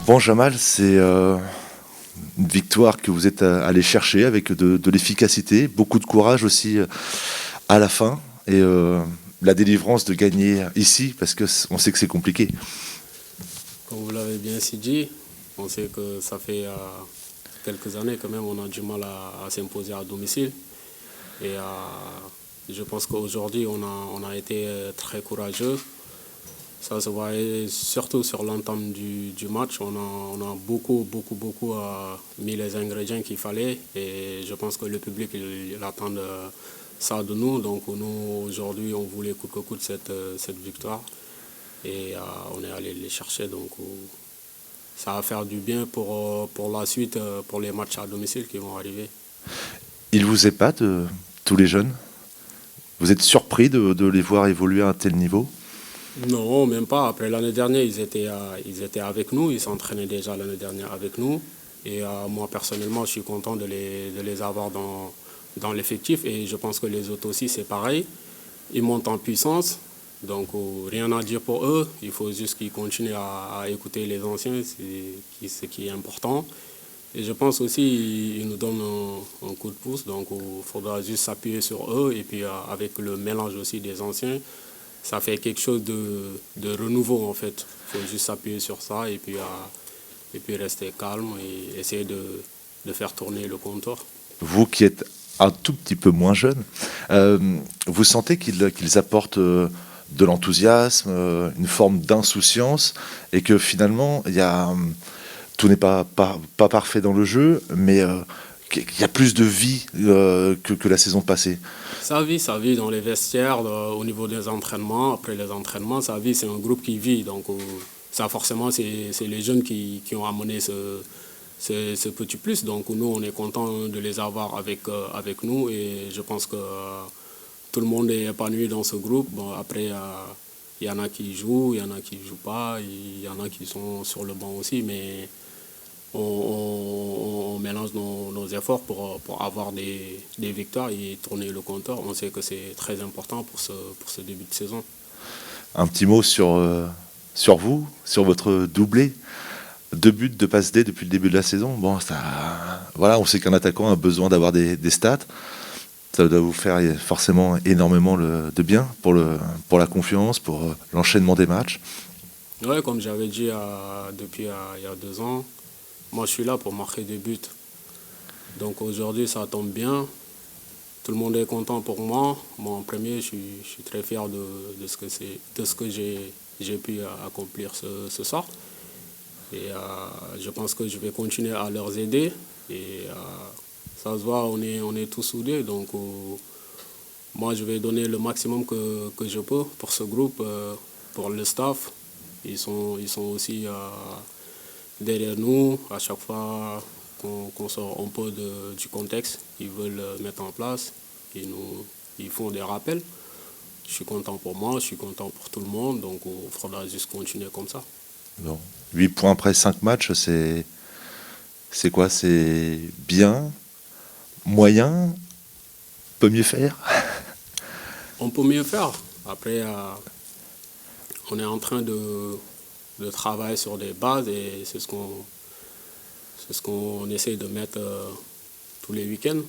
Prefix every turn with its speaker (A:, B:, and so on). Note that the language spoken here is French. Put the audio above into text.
A: Bon, Jamal, c'est une victoire que vous êtes allé chercher avec de l'efficacité, beaucoup de courage aussi à la fin et la délivrance de gagner ici parce que on sait que c'est compliqué.
B: Comme vous l'avez bien si dit, on sait que ça fait quelques années quand même, on a du mal à s'imposer à domicile. Et je pense qu'aujourd'hui, on a été très courageux. Ça se voyait surtout sur l'entame du match. On a beaucoup mis les ingrédients qu'il fallait. Et je pense que le public, il attend ça de nous. Donc nous, aujourd'hui, on voulait coûte que coûte cette victoire. Et on est allé les chercher. Donc ça va faire du bien pour la suite, pour les matchs à domicile qui vont arriver.
A: Il vous épate, tous les jeunes? Vous êtes surpris de les voir évoluer à un tel niveau?
B: Non, même pas. Après l'année dernière, ils étaient avec nous. Ils s'entraînaient déjà l'année dernière avec nous. Et moi, personnellement, je suis content de les avoir dans l'effectif. Et je pense que les autres aussi, c'est pareil. Ils montent en puissance. Donc, rien à dire pour eux. Il faut juste qu'ils continuent à écouter les anciens, c'est ce qui est important. Et je pense aussi qu'ils nous donnent un coup de pouce. Donc, il faudra juste s'appuyer sur eux. Et puis, avec le mélange aussi des anciens, ça fait quelque chose de renouveau en fait. Il faut juste s'appuyer sur ça et puis rester calme et essayer de faire tourner le compteur.
A: Vous qui êtes un tout petit peu moins jeune, vous sentez qu'ils apportent de l'enthousiasme, une forme d'insouciance, et que finalement, tout n'est pas parfait dans le jeu, mais qu'il y a plus de vie que la saison passée.
B: Ça vit dans les vestiaires, au niveau des entraînements. Après les entraînements, ça vit, c'est un groupe qui vit. Donc ça forcément, c'est les jeunes qui ont amené ce petit plus. Donc nous, on est content de les avoir avec nous et je pense que tout le monde est épanoui dans ce groupe. Bon, après, il y en a qui jouent, il y en a qui ne jouent pas, il y en a qui sont sur le banc aussi, mais on mélange nos efforts pour avoir des victoires et tourner le compteur. On sait que c'est très important pour ce début de saison.
A: Un petit mot sur vous, sur votre doublé. 2 buts, 2 passes D depuis le début de la saison. Bon, voilà, on sait qu'un attaquant a besoin d'avoir des stats. Ça doit vous faire forcément énormément de bien pour la confiance, pour l'enchaînement des matchs.
B: Ouais, comme j'avais dit depuis il y a 2 ans, moi je suis là pour marquer des buts. Donc aujourd'hui ça tombe bien. Tout le monde est content pour moi. Moi en premier, je suis très fier de ce que j'ai pu accomplir ce soir. Et je pense que je vais continuer à leur aider. Et ça se voit, on est tous soudés. Donc moi, je vais donner le maximum que je peux pour ce groupe, pour le staff. Ils sont aussi derrière nous. À chaque fois qu'on sort un peu du contexte, ils veulent mettre en place. Ils font des rappels. Je suis content pour moi, je suis content pour tout le monde. Donc il faudra juste continuer comme ça.
A: Bon. 8 points après 5 matchs, c'est quoi? C'est bien, moyen, peut mieux faire?
B: On peut mieux faire. Après, on est en train de travailler sur des bases et c'est ce qu'on essaie de mettre tous les week-ends.